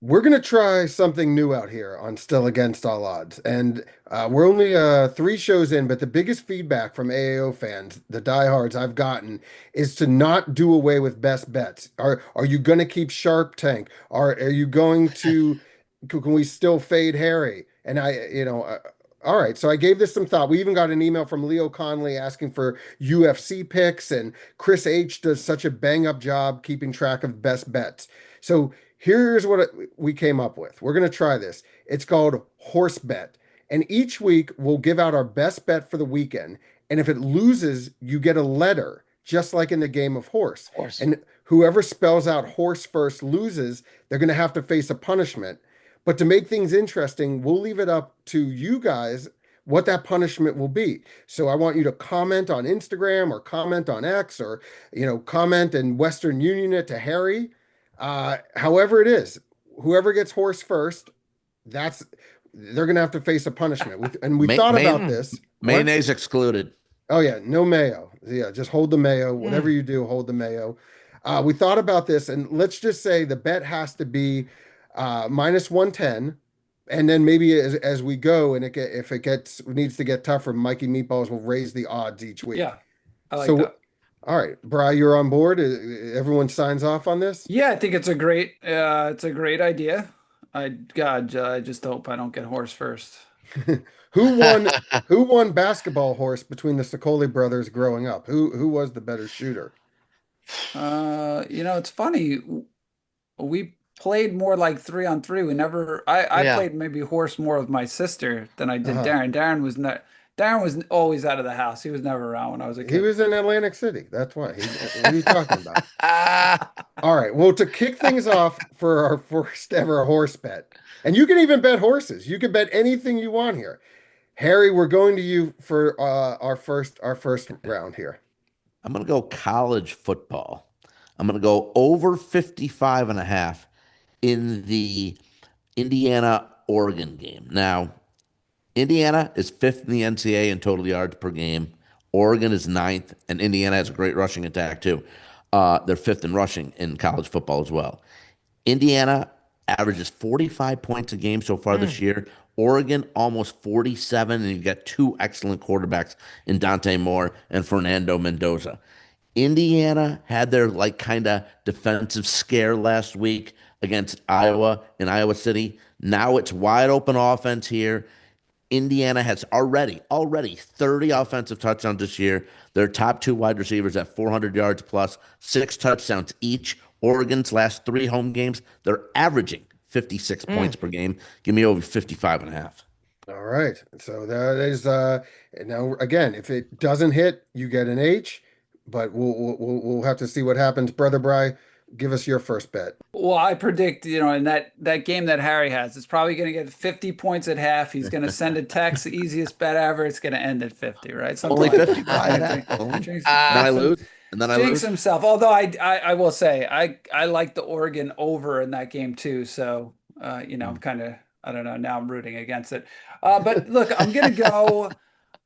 We're going to try something new out here on Still Against All Odds. And we're only three shows in, but the biggest feedback from AAO fans, the diehards I've gotten, is to not do away with best bets. Are you going to keep Sharp Tank? Are you going to, can we still fade Harry? And all right. So I gave this some thought. We even got an email from Leo Conley asking for UFC picks, and Chris H does such a bang up job keeping track of best bets. So here's what we came up with. We're going to try this. It's called Horse Bet. And each week we'll give out our best bet for the weekend. And if it loses, you get a letter, just like in the game of horse. Of course. And whoever spells out horse first loses, they're going to have to face a punishment. But to make things interesting, we'll leave it up to you guys what that punishment will be. So I want you to comment on Instagram or comment on X or, comment and Western Union it to Harry. However it is, whoever gets horse first, that's they're gonna have to face a punishment. And we May, thought may, about this. What? mayonnaise excluded. Oh yeah, no mayo. Yeah, just hold the mayo. Whatever Mm. you do, hold the mayo. We thought about this, and let's just say the bet has to be minus 110. And then maybe as we go, and if it gets needs to get tougher, Mikey Meatballs will raise the odds each week. Yeah, I like So, that. all right, Bri, you're on board. Everyone signs off on this. Yeah, I think it's a great idea. I just hope I don't get horse first. Who won? Who won basketball horse between the Sokoli brothers growing up? Who was the better shooter? It's funny. We played more like 3-on-3. I Yeah. played maybe horse more with my sister than I did Uh-huh. Darren. Darren was always out of the house. He was never around when I was a He kid. was in Atlantic City. That's why. What are you talking about? Ah, All right. Well, to kick things off for our first ever horse bet, and you can even bet horses. You can bet anything you want here. Harry, we're going to you for our first round here. I'm going to go college football. I'm going to go over 55 and a half in the Indiana Oregon game. Now, Indiana is fifth in the NCAA in total yards per game. Oregon is ninth, and Indiana has a great rushing attack too. They're fifth in rushing in college football as well. Indiana averages 45 points a game so far this Mm. year. Oregon almost 47, and you've got two excellent quarterbacks in Dante Moore and Fernando Mendoza. Indiana had their like kind of defensive scare last week against Iowa in Iowa City. Now it's wide open offense here. Indiana has already 30 offensive touchdowns this year. Their top two wide receivers at 400 yards plus, six touchdowns each. Oregon's last three home games, they're averaging 56 Mm. points per game. Give me over 55 and a half. All right. So that is now again, if it doesn't hit, you get an H, but we'll have to see what happens. Brother Bry, give us your first bet. Well, I predict, in that game that Harry has, it's probably going to get 50 points at half. He's going to send a text, the easiest bet ever. It's going to end at 50, right? Something Only like that. 55 and a Drink, half. Only. drinks, And then I drinks him, lose. And then I jinx lose. himself. Although I will say I like the Oregon over in that game too. So I'm kind of I don't know. Now I'm rooting against it. But look, I'm gonna go.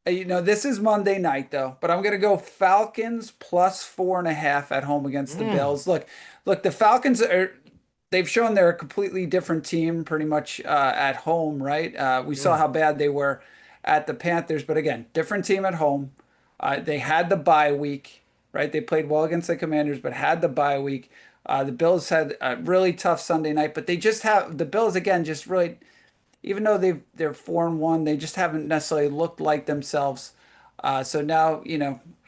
This is Monday night though, but I'm gonna go Falcons plus 4.5 at home against the Mm. Bills. Look, the Falcons are they've shown they're a completely different team pretty much at home, right? We saw Mm. how bad they were at the Panthers, but again, different team at home. They had the bye week, right? They played well against the Commanders, but had the bye week. The Bills had a really tough Sunday night, but they just have the Bills again, just really even though they're 4-1, they just haven't necessarily looked like themselves. So now,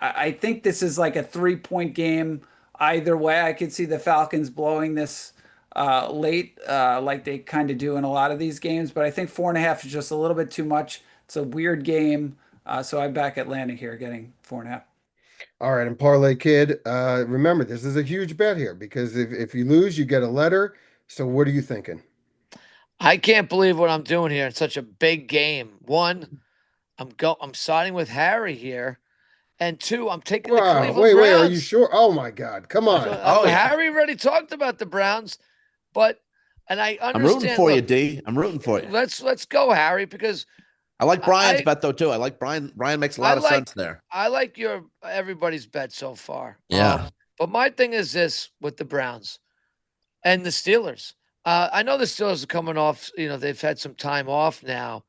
I think this is like a 3-point game either way. I could see the Falcons blowing this late, like they kind of do in a lot of these games. But I think 4.5 is just a little bit too much. It's a weird game. So I back Atlanta here, getting 4.5. All right, and Parlay Kid, remember this is a huge bet here because if you lose, you get a letter. So what are you thinking? I can't believe what I'm doing here. It's such a big game. One, I'm siding with Harry here, and two, I'm taking the Wow, Cleveland wait, are you Browns. sure? Oh my God, come So, on. Oh, yeah. Harry already talked about the Browns, but and I I'm rooting understand. for you, Look, D. I'm rooting for you. let's go, Harry, because I like Brian's I bet though too. I like Brian. Brian makes a I lot of like sense there. I like your everybody's bet so far. Yeah. But my thing is this with the Browns and the Steelers. I know the Steelers are coming off, they've had some time off now.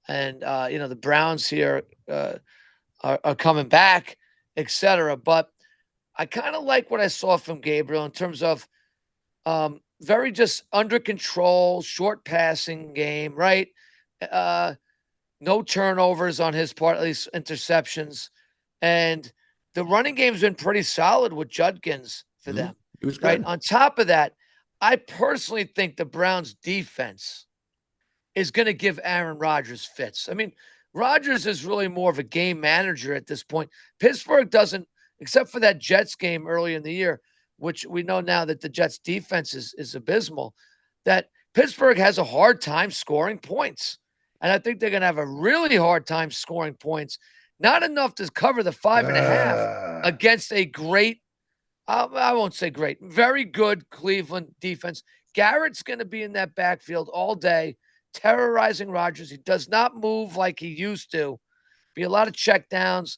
And, the Browns here are coming back, etc. But I kind of like what I saw from Gabriel in terms of very just under control, short passing game, right? No turnovers on his part, at least interceptions. And the running game's been pretty solid with Judkins for them, It was right? good. On top of that, I personally think the Browns defense is going to give Aaron Rodgers fits. I mean, Rodgers is really more of a game manager at this point. Pittsburgh doesn't, except for that Jets game early in the year, which we know now that the Jets defense is abysmal, that Pittsburgh has a hard time scoring points. And I think they're going to have a really hard time scoring points. Not enough to cover the 5.5 against a great, I won't say great, very good Cleveland defense. Garrett's going to be in that backfield all day, terrorizing Rodgers. He does not move like he used to. Be a lot of checkdowns.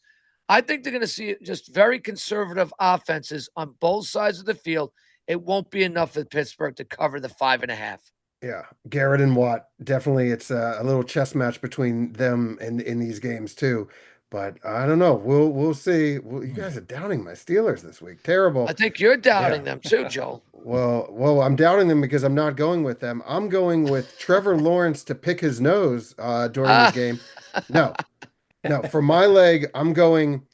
I think they're going to see just very conservative offenses on both sides of the field. It won't be enough for Pittsburgh to cover the 5.5. Yeah, Garrett and Watt, definitely it's a little chess match between them in these games too. But I don't know. We'll see. Well, you guys are downing my Steelers this week. Terrible. I think you're doubting Yeah. them too, Joel. Well, I'm doubting them because I'm not going with them. I'm going with Trevor Lawrence to pick his nose during the game. No, for my leg, I'm going.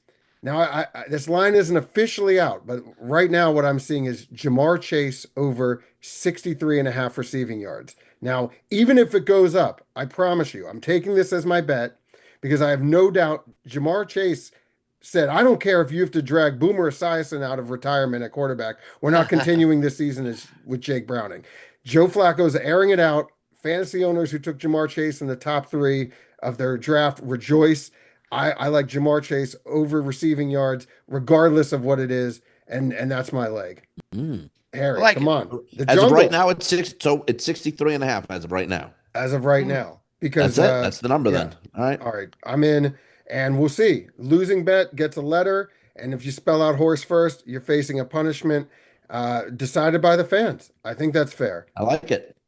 Now, this line isn't officially out, but right now what I'm seeing is Jamar Chase over 63.5 receiving yards. Now, even if it goes up, I promise you, I'm taking this as my bet because I have no doubt Jamar Chase said, I don't care if you have to drag Boomer Esiason out of retirement at quarterback. We're not continuing this season with Jake Browning. Joe Flacco's airing it out. Fantasy owners who took Jamar Chase in the top 3 of their draft rejoice. I like Jamar Chase over receiving yards, regardless of what it is, and that's my leg. Harry, like come it. on. The As of jungle, right now, it's 6. So it's 63.5 as of right now. as of right now, because That's it. That's the number yeah. then. All right. All right, I'm in, and we'll see. Losing bet gets a letter, and if you spell out horse first, you're facing a punishment decided by the fans. I think that's fair. I like it.